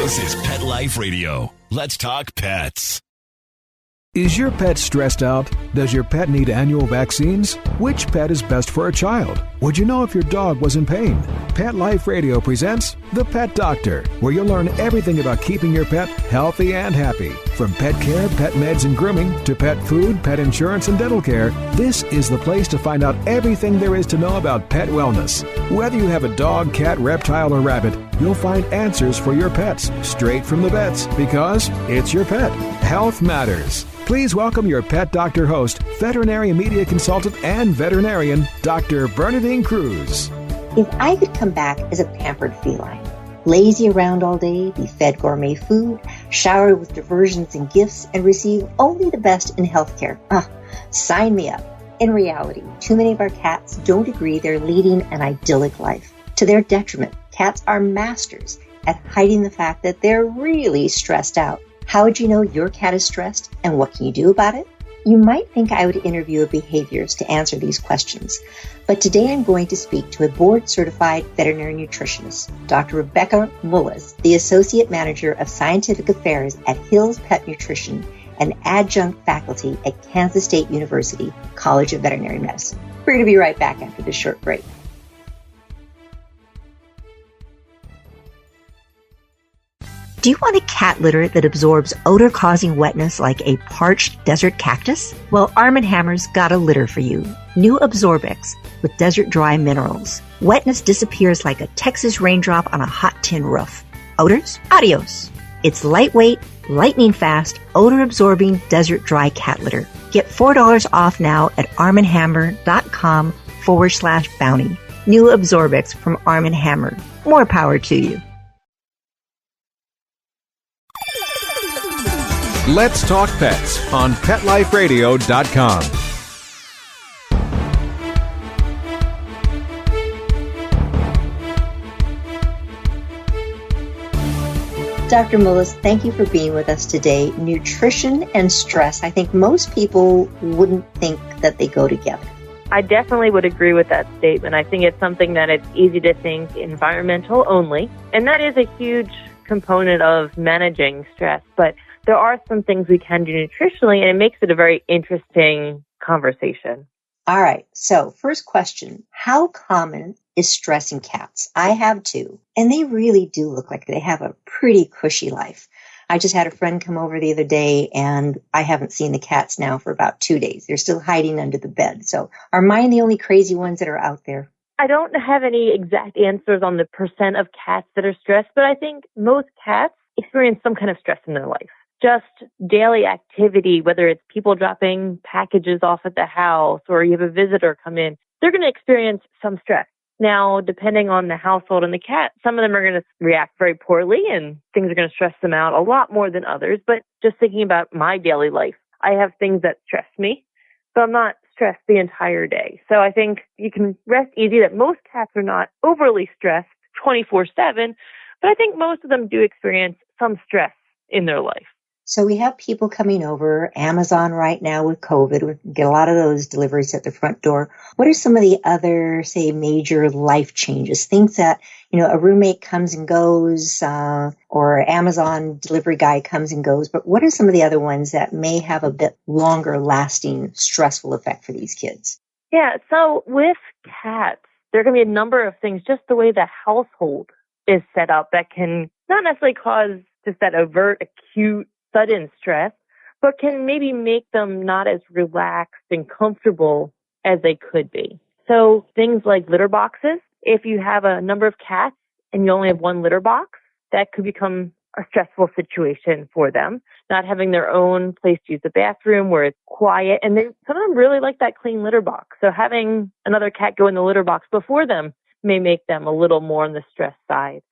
This is Pet Life Radio. Let's talk pets. Is your pet stressed out? Does your pet need annual vaccines? Which pet is best for a child? Would you know if your dog was in pain? Pet Life Radio presents The Pet Doctor, where you'll learn everything about keeping your pet healthy and happy. From pet care, pet meds and grooming, to pet food, pet insurance, and dental care, this is the place to find out everything there is to know about pet wellness. Whether you have a dog, cat, reptile, or rabbit, you'll find answers for your pets straight from the vets, because it's your pet. Health matters. Please welcome your Pet Doctor host, veterinary media consultant and veterinarian, Dr. Bernadine Cruz. If I could come back as a pampered feline, lazy around all day, be fed gourmet food, showered with diversions and gifts, and receive only the best in healthcare, sign me up. In reality, too many of our cats don't agree they're leading an idyllic life. To their detriment, cats are masters at hiding the fact that they're really stressed out. How would you know your cat is stressed, and what can you do about it? You might think I would interview a behaviorist to answer these questions, but today I'm going to speak to a board-certified veterinary nutritionist, Dr. Rebecca Mullis, the Associate Manager of Scientific Affairs at Hills Pet Nutrition and adjunct faculty at Kansas State University College of Veterinary Medicine. We're going to be right back after this short break. Do you want a cat litter that absorbs odor-causing wetness like a parched desert cactus? Well, Arm & Hammer's got a litter for you. New Absorbex with desert dry minerals. Wetness disappears like a Texas raindrop on a hot tin roof. Odors? Adios. It's lightweight, lightning fast, odor-absorbing desert dry cat litter. Get $4 off now at armandhammer.com/bounty. New Absorbex from Arm & Hammer. More power to you. Let's Talk Pets on PetLifeRadio.com. Dr. Mullis, thank you for being with us today. Nutrition and stress, I think most people wouldn't think that they go together. I definitely would agree with that statement. I think it's something that it's easy to think environmental only, and that is a huge component of managing stress, but there are some things we can do nutritionally, and it makes it a very interesting conversation. All right. So first question, how common is stress in cats? I have two, and they really do look like they have a pretty cushy life. I just had a friend come over the other day, and I haven't seen the cats now for about 2 days. They're still hiding under the bed. So are mine the only crazy ones that are out there? I don't have any exact answers on the percent of cats that are stressed, but I think most cats experience some kind of stress in their life. Just daily activity, whether it's people dropping packages off at the house or you have a visitor come in, they're going to experience some stress. Now, depending on the household and the cat, some of them are going to react very poorly and things are going to stress them out a lot more than others. But just thinking about my daily life, I have things that stress me, but I'm not stressed the entire day. So I think you can rest easy that most cats are not overly stressed 24/7, but I think most of them do experience some stress in their life. So we have people coming over, Amazon right now with COVID. We get a lot of those deliveries at the front door. What are some of the other, say, major life changes? Things that, a roommate comes and goes, or Amazon delivery guy comes and goes. But what are some of the other ones that may have a bit longer lasting stressful effect for these kids? Yeah, so with cats, there are going to be a number of things, just the way the household is set up, that can not necessarily cause just that overt, acute, sudden stress, but can maybe make them not as relaxed and comfortable as they could be. So things like litter boxes. If you have a number of cats and you only have one litter box, that could become a stressful situation for them. Not having their own place to use the bathroom where it's quiet, and some of them really like that clean litter box. So having another cat go in the litter box before them may make them a little more on the stress side.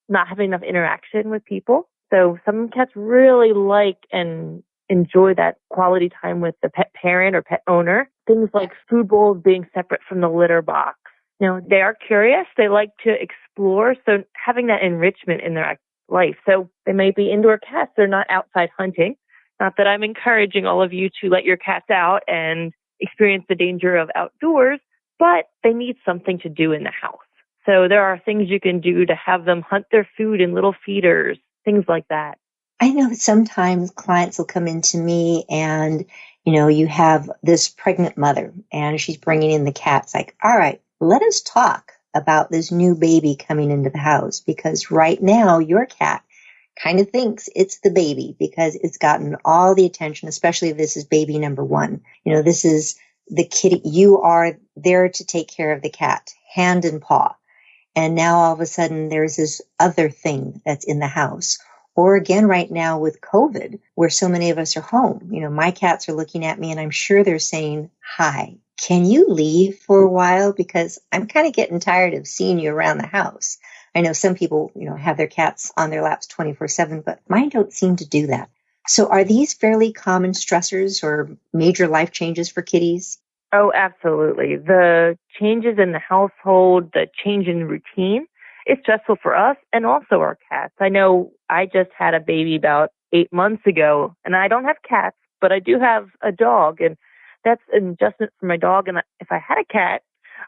Not having enough interaction with people. So some cats really like and enjoy that quality time with the pet parent or pet owner. Things like food bowls being separate from the litter box. They are curious. They like to explore. So having that enrichment in their life. So they may be indoor cats. They're not outside hunting. Not that I'm encouraging all of you to let your cats out and experience the danger of outdoors, but they need something to do in the house. So there are things you can do to have them hunt their food in little feeders, things like that. I know that sometimes clients will come into me and, you have this pregnant mother and she's bringing in the cat. It's like, all right, let us talk about this new baby coming into the house, because right now your cat kind of thinks it's the baby because it's gotten all the attention, especially if this is baby number one. This is the kitty. You are there to take care of the cat, hand and paw. And now all of a sudden there's this other thing that's in the house. Or again, right now with COVID, where so many of us are home, my cats are looking at me and I'm sure they're saying, hi, can you leave for a while? Because I'm kind of getting tired of seeing you around the house. I know some people, have their cats on their laps 24/7, but mine don't seem to do that. So are these fairly common stressors or major life changes for kitties? Oh, absolutely. The changes in the household, the change in routine is stressful for us and also our cats. I know I just had a baby about 8 months ago, and I don't have cats, but I do have a dog, and that's an adjustment for my dog. And if I had a cat,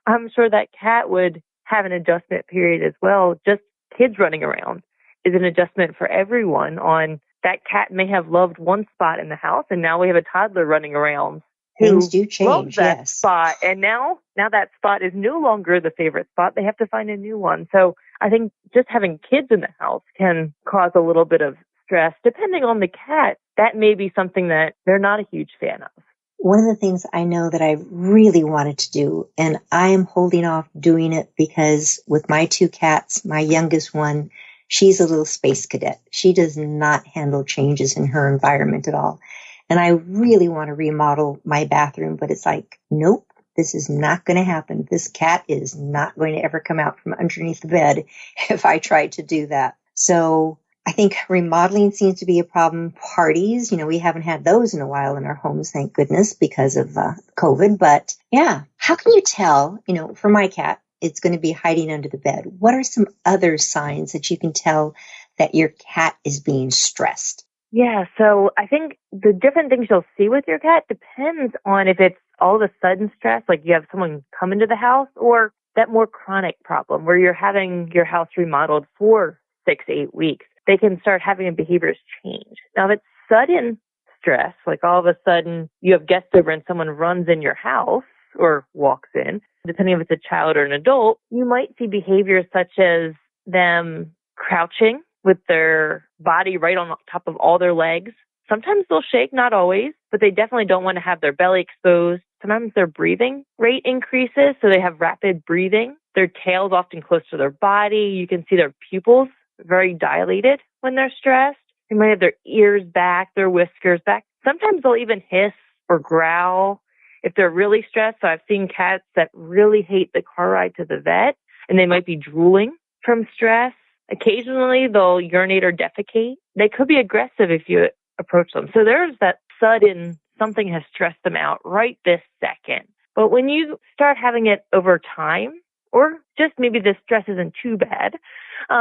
I'm sure that cat would have an adjustment period as well. Just kids running around is an adjustment for everyone. On that cat may have loved one spot in the house, and now we have a toddler running around. Things do Loves change, that yes. spot, and now that spot is no longer the favorite spot. They have to find a new one. So I think just having kids in the house can cause a little bit of stress. Depending on the cat, that may be something that they're not a huge fan of. One of the things I know that I really wanted to do, and I am holding off doing it because with my two cats, my youngest one, she's a little space cadet. She does not handle changes in her environment at all. And I really want to remodel my bathroom, but it's like, nope, this is not going to happen. This cat is not going to ever come out from underneath the bed if I try to do that. So I think remodeling seems to be a problem. Parties, we haven't had those in a while in our homes, thank goodness, because of COVID. But yeah, how can you tell, for my cat, it's going to be hiding under the bed. What are some other signs that you can tell that your cat is being stressed? Yeah, so I think the different things you'll see with your cat depends on if it's all of a sudden stress, like you have someone come into the house, or that more chronic problem where you're having your house remodeled for 6 to 8 weeks. They can start having a behaviorist change. Now, if it's sudden stress, like all of a sudden you have guests over and someone runs in your house or walks in, depending if it's a child or an adult, you might see behaviors such as them crouching with their body right on top of all their legs. Sometimes they'll shake, not always, but they definitely don't want to have their belly exposed. Sometimes their breathing rate increases, so they have rapid breathing. Their tail's often close to their body. You can see their pupils very dilated when they're stressed. They might have their ears back, their whiskers back. Sometimes they'll even hiss or growl if they're really stressed. So I've seen cats that really hate the car ride to the vet, and they might be drooling from stress. Occasionally, they'll urinate or defecate. They could be aggressive if you approach them. So there's that sudden something has stressed them out right this second. But when you start having it over time, or just maybe the stress isn't too bad,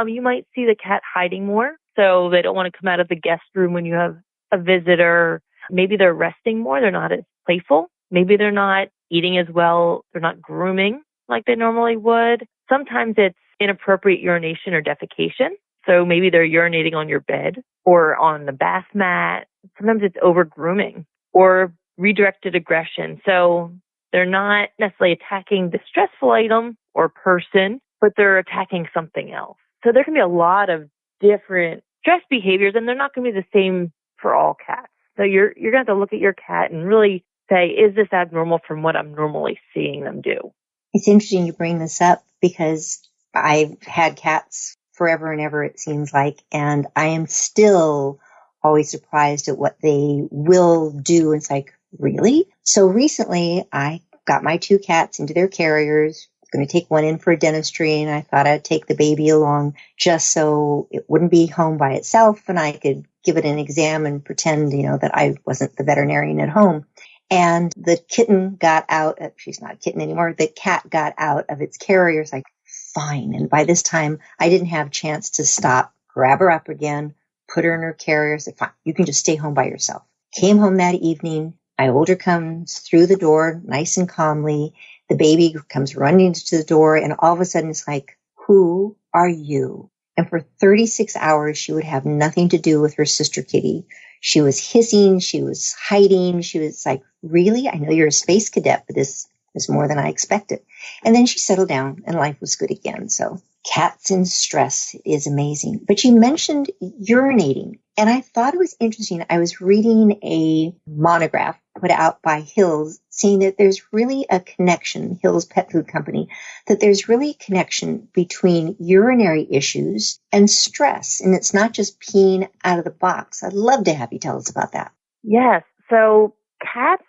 you might see the cat hiding more. So they don't want to come out of the guest room when you have a visitor. Maybe they're resting more. They're not as playful. Maybe they're not eating as well. They're not grooming like they normally would. Sometimes it's inappropriate urination or defecation. So maybe they're urinating on your bed or on the bath mat. Sometimes it's over grooming or redirected aggression. So they're not necessarily attacking the stressful item or person, but they're attacking something else. So there can be a lot of different stress behaviors, and they're not going to be the same for all cats. So you're going to have to look at your cat and really say, is this abnormal from what I'm normally seeing them do? It's interesting you bring this up because I've had cats forever and ever, it seems like, and I am still always surprised at what they will do. It's like, really? So recently I got my two cats into their carriers. I was going to take one in for a dentistry, and I thought I'd take the baby along just so it wouldn't be home by itself and I could give it an exam and pretend, that I wasn't the veterinarian at home. And the kitten got out, she's not a kitten anymore, the cat got out of its carrier. It's like, fine. And by this time, I didn't have a chance to stop, grab her up again, put her in her carrier, say, fine, you can just stay home by yourself. Came home that evening. My older comes through the door nice and calmly. The baby comes running to the door, and all of a sudden it's like, who are you? And for 36 hours, she would have nothing to do with her sister kitty. She was hissing. She was hiding. She was like, really? I know you're a space cadet, but this is more than I expected. And then she settled down and life was good again. So cats in stress is amazing. But you mentioned urinating. And I thought it was interesting. I was reading a monograph put out by Hills saying that there's really a connection, Hills Pet Food Company, that there's really a connection between urinary issues and stress. And it's not just peeing out of the box. I'd love to have you tell us about that. Yes. So cats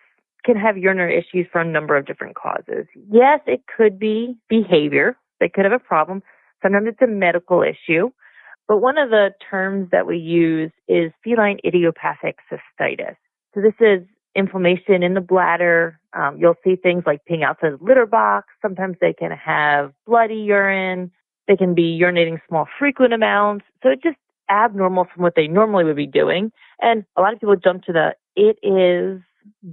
can have urinary issues for a number of different causes. Yes, it could be behavior. They could have a problem. Sometimes it's a medical issue. But one of the terms that we use is feline idiopathic cystitis. So this is inflammation in the bladder. You'll see things like peeing outside the litter box. Sometimes they can have bloody urine. They can be urinating small, frequent amounts. So it's just abnormal from what they normally would be doing. And a lot of people jump to it is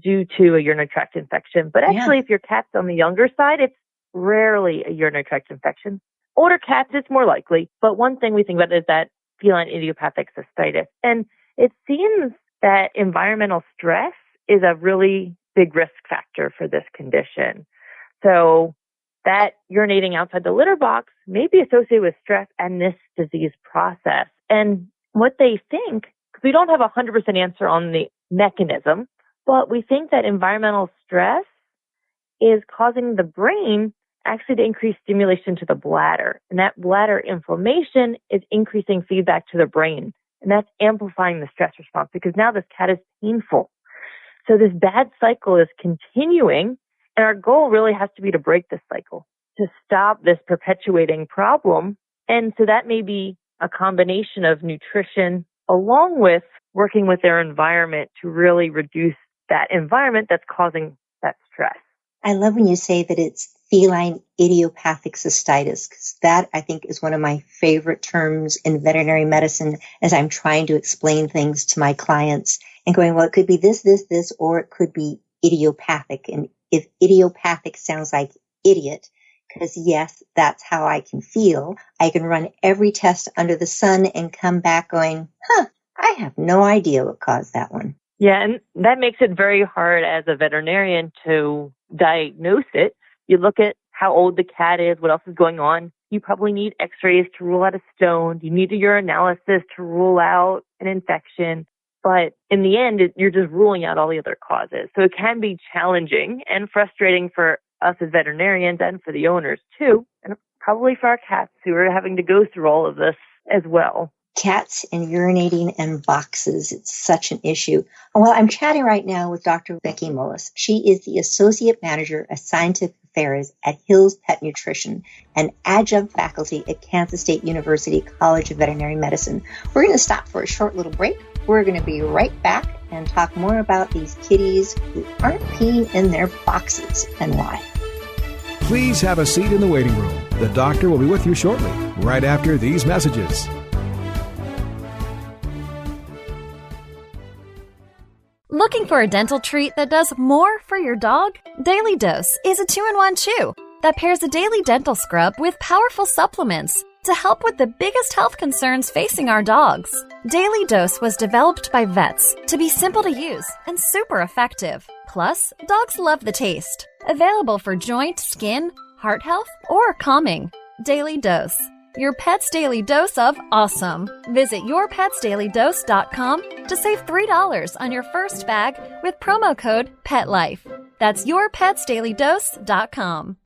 due to a urinary tract infection. But actually, if your cat's on the younger side, it's rarely a urinary tract infection. Older cats, it's more likely. But one thing we think about is that feline idiopathic cystitis. And it seems that environmental stress is a really big risk factor for this condition. So that urinating outside the litter box may be associated with stress and this disease process. And what they think, because we don't have a 100% answer on the mechanism, but we think that environmental stress is causing the brain actually to increase stimulation to the bladder. And that bladder inflammation is increasing feedback to the brain. And that's amplifying the stress response because now this cat is painful. So this bad cycle is continuing. And our goal really has to be to break this cycle, to stop this perpetuating problem. And so that may be a combination of nutrition along with working with their environment to really reduce that environment that's causing that stress. I love when you say that it's feline idiopathic cystitis, because that, I think, is one of my favorite terms in veterinary medicine as I'm trying to explain things to my clients and going, well, it could be this, or it could be idiopathic. And if idiopathic sounds like idiot, because yes, that's how I can feel. I can run every test under the sun and come back going, I have no idea what caused that one. Yeah, and that makes it very hard as a veterinarian to diagnose it. You look at how old the cat is, what else is going on. You probably need x-rays to rule out a stone. You need a urinalysis to rule out an infection. But in the end, you're just ruling out all the other causes. So it can be challenging and frustrating for us as veterinarians and for the owners too, and probably for our cats who are having to go through all of this as well. Cats and urinating and boxes. It's such an issue. Well, I'm chatting right now with Dr. Becky Mullis. She is the Associate Manager of Scientific Affairs at Hills Pet Nutrition and adjunct faculty at Kansas State University College of Veterinary Medicine. We're going to stop for a short little break. We're going to be right back and talk more about these kitties who aren't peeing in their boxes and why. Please have a seat in the waiting room. The doctor will be with you shortly, right after these messages. Looking for a dental treat that does more for your dog? Daily Dose is a 2-in-1 chew that pairs a daily dental scrub with powerful supplements to help with the biggest health concerns facing our dogs. Daily Dose was developed by vets to be simple to use and super effective. Plus, dogs love the taste. Available for joint, skin, heart health, or calming. Daily Dose. Your pet's daily dose of awesome. Visit yourpetsdailydose.com to save $3 on your first bag with promo code PETLIFE. That's yourpetsdailydose.com.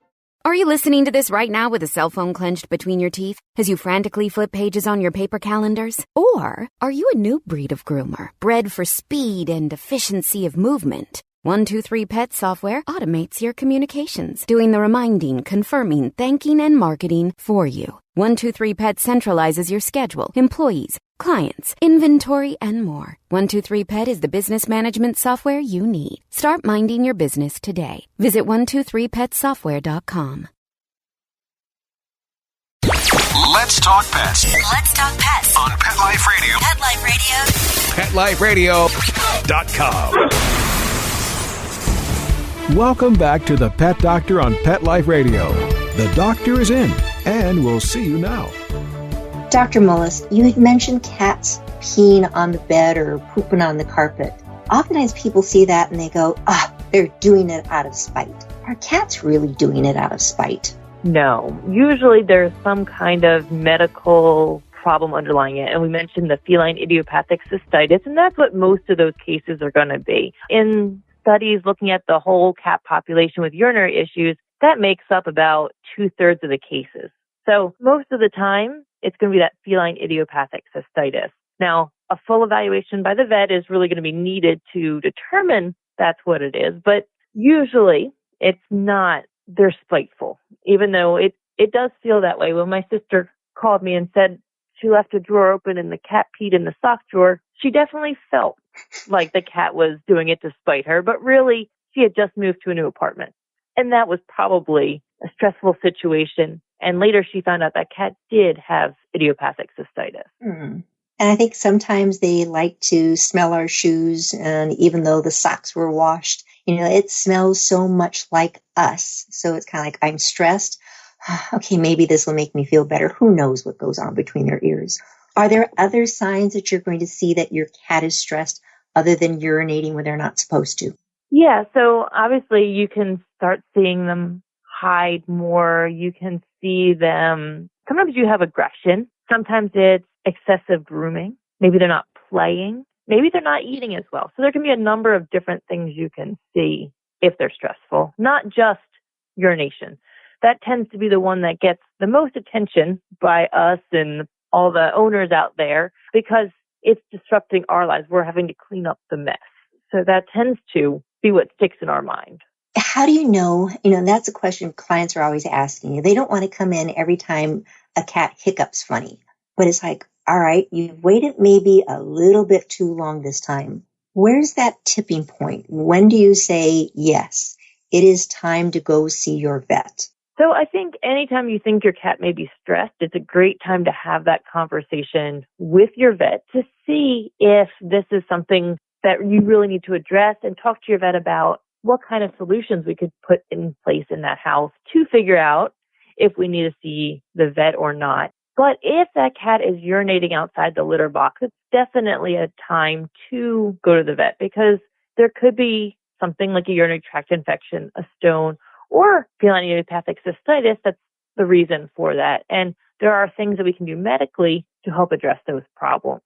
Are you listening to this right now with a cell phone clenched between your teeth as you frantically flip pages on your paper calendars? Or are you a new breed of groomer, bred for speed and efficiency of movement? 123 Pet software automates your communications, doing the reminding, confirming, thanking, and marketing for you. 123 Pet centralizes your schedule, employees, clients, inventory, and more. 123 Pet is the business management software you need. Start minding your business today. Visit 123petsoftware.com. Let's talk pets. Let's talk pets On Pet Life Radio. Pet Life Radio. PetLifeRadio.com. Welcome back to the Pet Doctor on Pet Life Radio. The doctor is in, and we'll see you now. Dr. Mullis, you had mentioned cats peeing on the bed or pooping on the carpet. Oftentimes people see that and they go, they're doing it out of spite. Are cats really doing it out of spite? No. Usually there's some kind of medical problem underlying it. And we mentioned the feline idiopathic cystitis, and that's what most of those cases are going to be. In studies looking at the whole cat population with urinary issues, that makes up about 2/3 of the cases. So most of the time, it's going to be that feline idiopathic cystitis. Now, a full evaluation by the vet is really going to be needed to determine that's what it is. But usually, it's not, they're spiteful, even though it does feel that way. When my sister called me and said she left a drawer open and the cat peed in the sock drawer, she definitely felt like the cat was doing it to spite her. But really, she had just moved to a new apartment. And that was probably a stressful situation. And later she found out that cat did have idiopathic cystitis. And I think sometimes they like to smell our shoes. And even though the socks were washed, it smells so much like us. So it's kind of like, I'm stressed. Okay, maybe this will make me feel better. Who knows what goes on between their ears? Are there other signs that you're going to see that your cat is stressed other than urinating when they're not supposed to? Yeah, so obviously you can start seeing them hide more. You can see them. Sometimes you have aggression. Sometimes it's excessive grooming. Maybe they're not playing. Maybe they're not eating as well. So there can be a number of different things you can see if they're stressful, not just urination. That tends to be the one that gets the most attention by us and all the owners out there because it's disrupting our lives. We're having to clean up the mess. So that tends to be what sticks in our mind. How do you know, that's a question clients are always asking you. They don't want to come in every time a cat hiccups funny. But it's like, all right, you've waited maybe a little bit too long this time. Where's that tipping point? When do you say, yes, it is time to go see your vet? So I think anytime you think your cat may be stressed, it's a great time to have that conversation with your vet to see if this is something that you really need to address and talk to your vet about what kind of solutions we could put in place in that house to figure out if we need to see the vet or not. But if that cat is urinating outside the litter box, it's definitely a time to go to the vet because there could be something like a urinary tract infection, a stone, or feline idiopathic cystitis that's the reason for that. And there are things that we can do medically to help address those problems.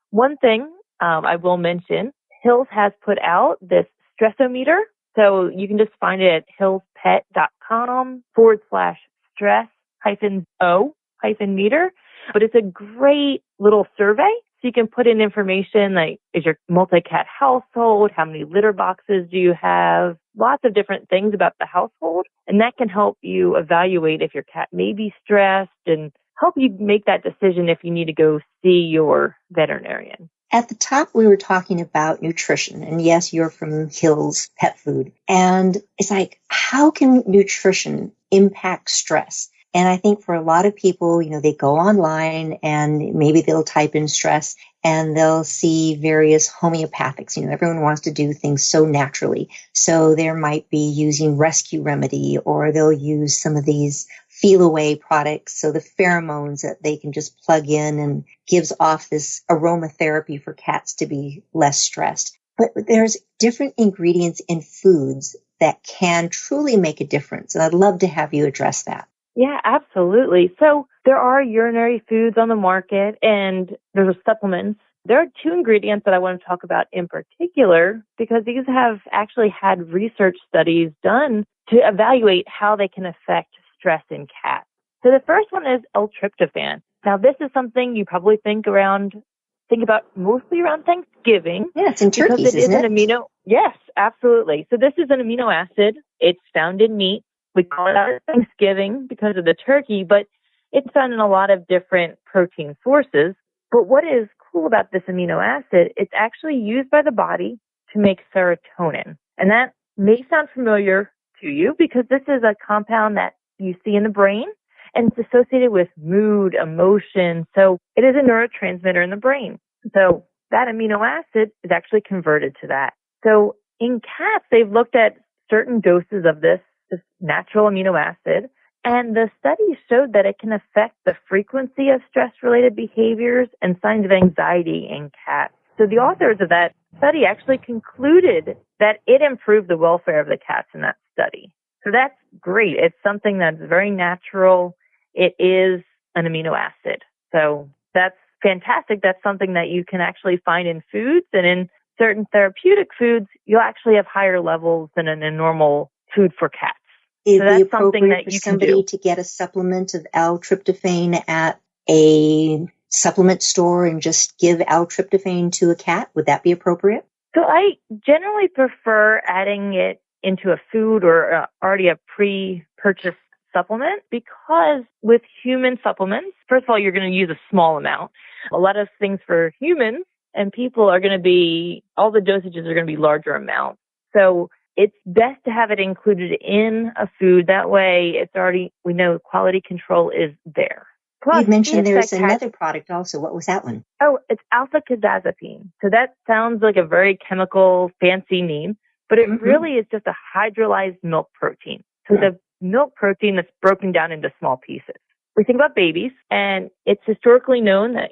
One thing I will mention, Hills has put out this stressometer. So you can just find it at hillspet.com/stress-o-meter. But it's a great little survey. So you can put in information like, is your multi-cat household? How many litter boxes do you have? Lots of different things about the household. And that can help you evaluate if your cat may be stressed and help you make that decision if you need to go see your veterinarian. At the top, we were talking about nutrition. And yes, you're from Hills Pet Food. And it's like, how can nutrition impact stress? And I think for a lot of people, they go online and maybe they'll type in stress and they'll see various homeopathics. Everyone wants to do things so naturally. So there might be using Rescue Remedy, or they'll use some of these feel away products. So the pheromones that they can just plug in and gives off this aromatherapy for cats to be less stressed. But there's different ingredients in foods that can truly make a difference. And I'd love to have you address that. Yeah, absolutely. So there are urinary foods on the market and there's supplements. There are two ingredients that I want to talk about in particular because these have actually had research studies done to evaluate how they can affect stress in cats. So the first one is L-tryptophan. Now this is something you probably think about mostly around Thanksgiving. Yeah, it's in turkeys, isn't it? Yes, absolutely. So this is an amino acid. It's found in meat. We call it out at Thanksgiving because of the turkey, but it's found in a lot of different protein sources. But what is cool about this amino acid, it's actually used by the body to make serotonin. And that may sound familiar to you because this is a compound that you see in the brain and it's associated with mood, emotion. So it is a neurotransmitter in the brain. So that amino acid is actually converted to that. So in cats, they've looked at certain doses of this natural amino acid, And the study showed that it can affect the frequency of stress-related behaviors and signs of anxiety in cats. So the authors of that study actually concluded that it improved the welfare of the cats in that study. So that's great. It's something that's very natural. It is an amino acid. So that's fantastic. That's something that you can actually find in foods, and in certain therapeutic foods, you'll actually have higher levels than in a normal food for cats. Is So it that's something appropriate that for you can somebody do. to get a supplement of L-tryptophan at a supplement store and just give L-tryptophan to a cat? Would that be appropriate? So I generally prefer adding it into a food or already a pre-purchased supplement, because with human supplements, first of all, you're going to use a small amount. A lot of things for humans and people are going to be, all the dosages are going to be larger amounts. So it's best to have it included in a food. That way it's already, we know quality control is there. Plus, You mentioned there's cat, another product also. What was that one? Oh, it's alpha-kazazepine. So that sounds like a very chemical, fancy name, but it really is just a hydrolyzed milk protein. So the milk protein that's broken down into small pieces. We think about babies, and it's historically known that,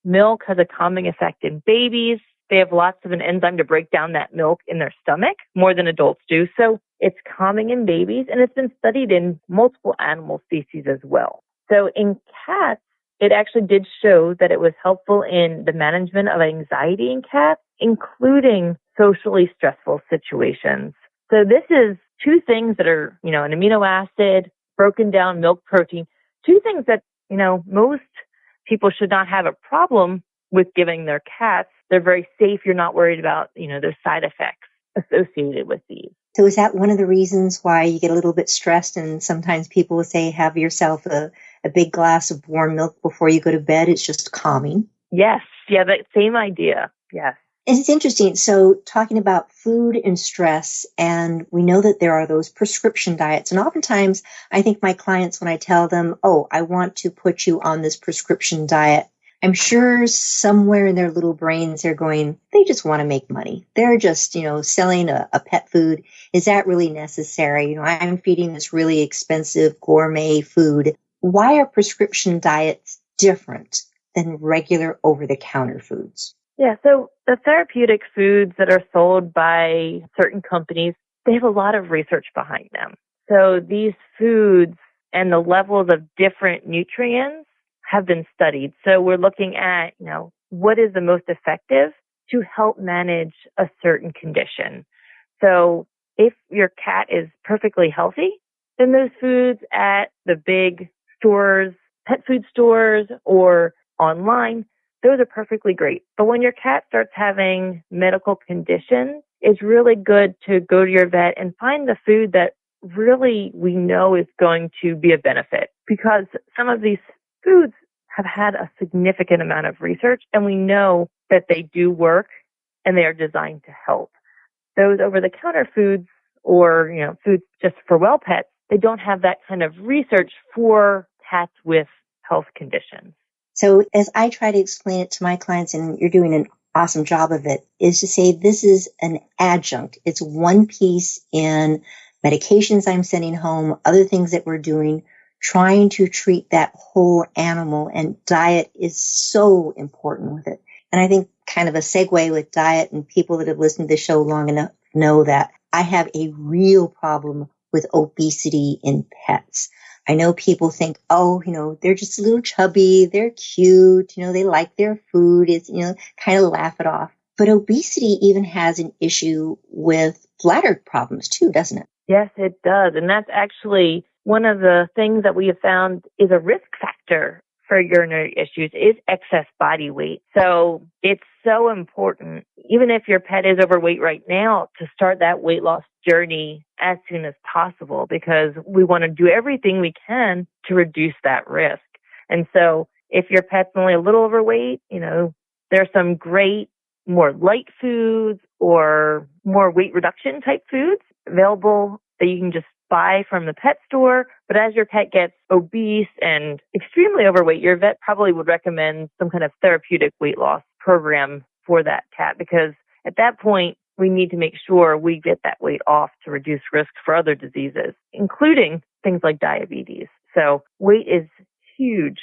milk has a calming effect in babies. They have lots of an enzyme to break down that milk in their stomach, more than adults do. So it's calming in babies, and it's been studied in multiple animal species as well. So in cats, it actually did show that it was helpful in the management of anxiety in cats, including socially stressful situations. So this is two things that are, an amino acid, broken down milk protein, two things that, most people should not have a problem with giving their cats. They're very safe. You're not worried about, their side effects associated with these. So is that one of the reasons why you get a little bit stressed, and sometimes people will say, have yourself a big glass of warm milk before you go to bed? It's just calming. Yes. Yeah, that same idea. Yes. And it's interesting. So talking about food and stress, and we know that there are those prescription diets. And oftentimes I think my clients, when I tell them, oh, I want to put you on this prescription diet, I'm sure somewhere in their little brains they're going, they just want to make money. They're just, selling a pet food. Is that really necessary? I'm feeding this really expensive gourmet food. Why are prescription diets different than regular over-the-counter foods? Yeah, so the therapeutic foods that are sold by certain companies, they have a lot of research behind them. So these foods and the levels of different nutrients have been studied. So we're looking at, what is the most effective to help manage a certain condition. So if your cat is perfectly healthy, then those foods at the big stores, pet food stores, or online, those are perfectly great. But when your cat starts having medical conditions, it's really good to go to your vet and find the food that really we know is going to be a benefit, because some of these foods have had a significant amount of research, and we know that they do work and they are designed to help. Those over-the-counter foods or, foods just for well pets, they don't have that kind of research for cats with health conditions. So as I try to explain it to my clients, and you're doing an awesome job of it, is to say this is an adjunct. It's one piece in medications I'm sending home, other things that we're doing, trying to treat that whole animal, and diet is so important with it. And I think kind of a segue with diet, and people that have listened to the show long enough know that I have a real problem with obesity in pets. I know people think, they're just a little chubby, they're cute, they like their food, it's, kind of laugh it off. But obesity even has an issue with bladder problems too, doesn't it? Yes, it does. And that's actually one of the things that we have found is a risk factor for urinary issues is excess body weight. So it's so important, even if your pet is overweight right now, to start that weight loss journey as soon as possible, because we want to do everything we can to reduce that risk. And so if your pet's only a little overweight, there's some great more light foods or more weight reduction type foods available that you can just buy from the pet store. But as your pet gets obese and extremely overweight, your vet probably would recommend some kind of therapeutic weight loss program for that cat, because at that point, we need to make sure we get that weight off to reduce risk for other diseases, including things like diabetes. So weight is huge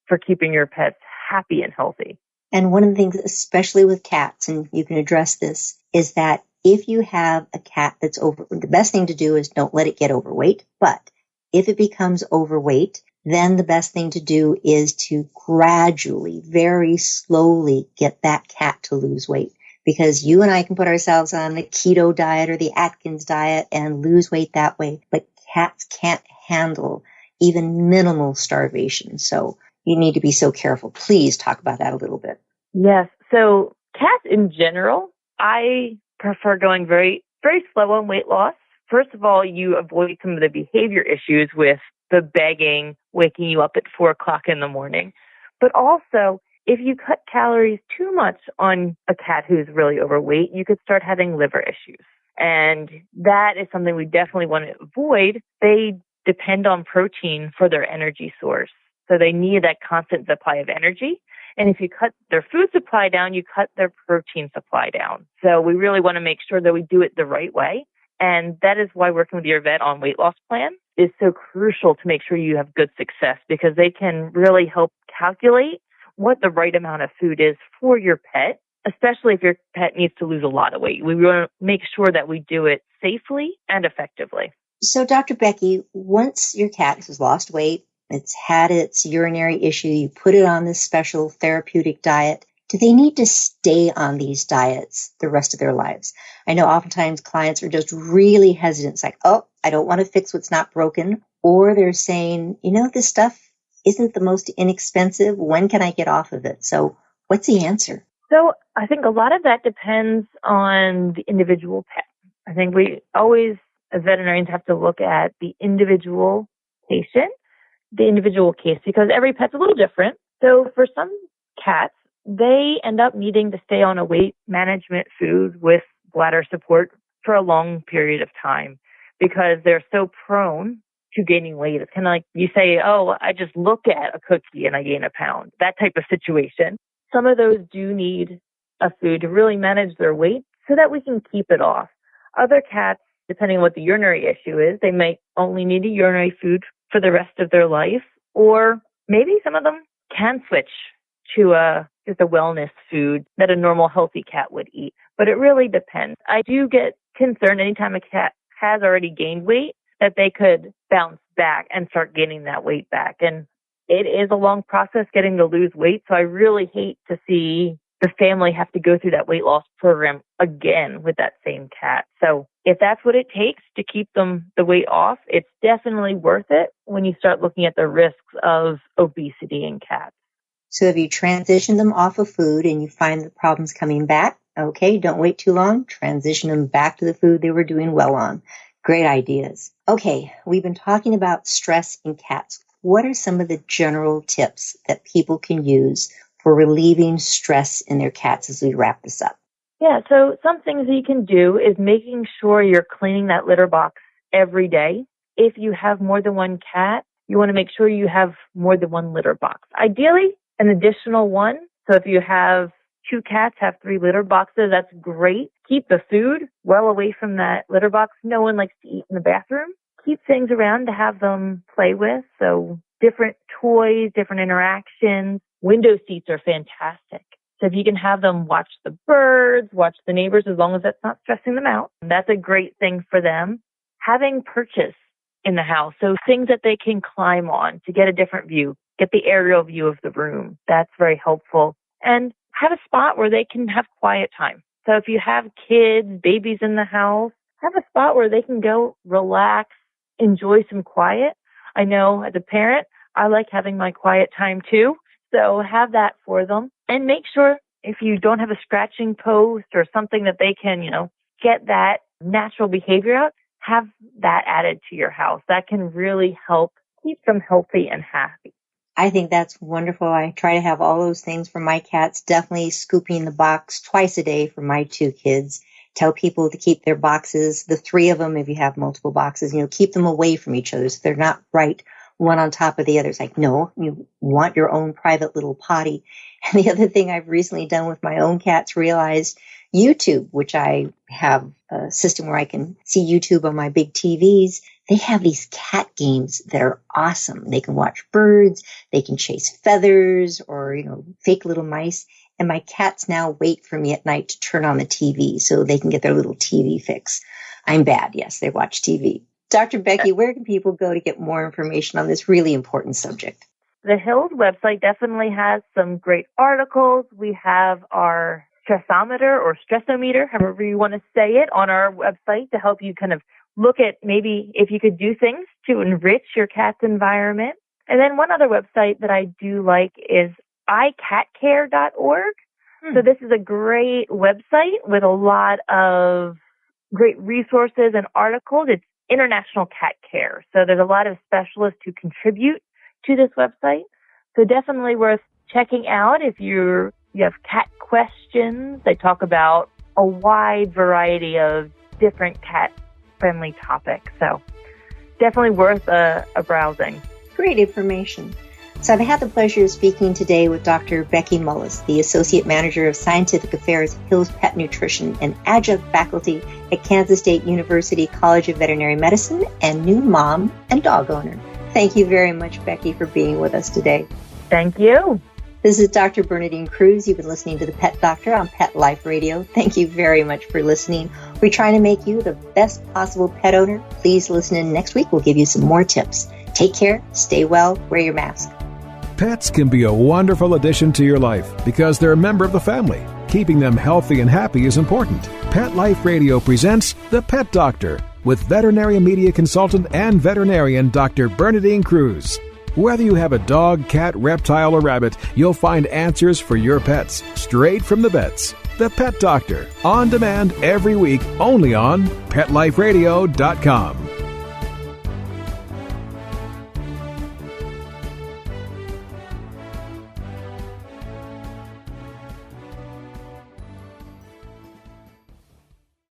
for keeping your pets happy and healthy. And one of the things, especially with cats, and you can address this, is that if you have a cat that's the best thing to do is don't let it get overweight. But if it becomes overweight, then the best thing to do is to gradually, very slowly get that cat to lose weight. Because you and I can put ourselves on the keto diet or the Atkins diet and lose weight that way. But cats can't handle even minimal starvation. So you need to be so careful. Please talk about that a little bit. Yes. So cats in general, I prefer going very, very slow on weight loss. First of all, you avoid some of the behavior issues with the begging, waking you up at 4 o'clock in the morning. But also, if you cut calories too much on a cat who's really overweight, you could start having liver issues. And that is something we definitely want to avoid. They depend on protein for their energy source. So they need that constant supply of energy. And if you cut their food supply down, you cut their protein supply down. So we really want to make sure that we do it the right way. And that is why working with your vet on weight loss plan is so crucial to make sure you have good success, because they can really help calculate what the right amount of food is for your pet, especially if your pet needs to lose a lot of weight. We want to make sure that we do it safely and effectively. So, Dr. Becky, once your cat has lost weight, it's had its urinary issue, you put it on this special therapeutic diet, do they need to stay on these diets the rest of their lives? I know oftentimes clients are just really hesitant. It's like, oh, I don't want to fix what's not broken. Or they're saying, this stuff isn't the most inexpensive. When can I get off of it? So what's the answer? So I think a lot of that depends on the individual pet. I think we always, as veterinarians, have to look at the individual patient, the individual case, because every pet's a little different. So for some cats, they end up needing to stay on a weight management food with bladder support for a long period of time because they're so prone to gaining weight. It's kind of like you say, oh, I just look at a cookie and I gain a pound, that type of situation. Some of those do need a food to really manage their weight so that we can keep it off. Other cats, depending on what the urinary issue is, they might only need a urinary food for the rest of their life, or maybe some of them can switch to just a wellness food that a normal healthy cat would eat. But it really depends. I do get concerned anytime a cat has already gained weight that they could bounce back and start gaining that weight back. And it is a long process getting to lose weight. So I really hate to see the family have to go through that weight loss program again with that same cat. So if that's what it takes to keep the weight off, it's definitely worth it when you start looking at the risks of obesity in cats. So if you transition them off of food and you find the problems coming back, okay, don't wait too long. Transition them back to the food they were doing well on. Great ideas. Okay, we've been talking about stress in cats. What are some of the general tips that people can use for relieving stress in their cats as we wrap this up? Yeah, so some things that you can do is making sure you're cleaning that litter box every day. If you have more than one cat, you want to make sure you have more than one litter box. Ideally, an additional one. So if you have 2 cats, have 3 litter boxes, that's great. Keep the food well away from that litter box. No one likes to eat in the bathroom. Keep things around to have them play with. So different toys, different interactions. Window seats are fantastic. So if you can have them watch the birds, watch the neighbors, as long as that's not stressing them out, that's a great thing for them. Having perches in the house, so things that they can climb on to get a different view, get the aerial view of the room. That's very helpful. And have a spot where they can have quiet time. So if you have kids, babies in the house, have a spot where they can go relax, enjoy some quiet. I know as a parent, I like having my quiet time too. So have that for them. And make sure if you don't have a scratching post or something that they can, get that natural behavior out, have that added to your house. That can really help keep them healthy and happy. I think that's wonderful. I try to have all those things for my cats, definitely scooping the box twice a day for my 2 kids. Tell people to keep their boxes, the 3 of them, if you have multiple boxes, keep them away from each other so they're not right one on top of the other. It's like, no, you want your own private little potty. And the other thing I've recently done with my own cats, realized YouTube, which I have a system where I can see YouTube on my big TVs. They have these cat games that are awesome. They can watch birds, they can chase feathers or, fake little mice. And my cats now wait for me at night to turn on the TV so they can get their little TV fix. I'm bad. Yes, they watch TV. Dr. Becky, where can people go to get more information on this really important subject? The Hills website definitely has some great articles. We have our stressometer or stressometer, however you want to say it, on our website to help you kind of look at maybe if you could do things to enrich your cat's environment. And then one other website that I do like is icatcare.org. So this is a great website with a lot of great resources and articles. It's international cat care. So there's a lot of specialists who contribute to this website. So definitely worth checking out if you have cat questions. They talk about a wide variety of different cat-friendly topics. So definitely worth a browsing. Great information. So I've had the pleasure of speaking today with Dr. Becky Mullis, the Associate Manager of Scientific Affairs, Hills Pet Nutrition, and adjunct faculty at Kansas State University College of Veterinary Medicine, and new mom and dog owner. Thank you very much, Becky, for being with us today. Thank you. This is Dr. Bernadine Cruz. You've been listening to The Pet Doctor on Pet Life Radio. Thank you very much for listening. We're trying to make you the best possible pet owner. Please listen in next week. We'll give you some more tips. Take care, stay well, wear your mask. Pets can be a wonderful addition to your life because they're a member of the family. Keeping them healthy and happy is important. Pet Life Radio presents The Pet Doctor with veterinary media consultant and veterinarian Dr. Bernadine Cruz. Whether you have a dog, cat, reptile, or rabbit, you'll find answers for your pets straight from the vets. The Pet Doctor, on demand every week, only on PetLifeRadio.com.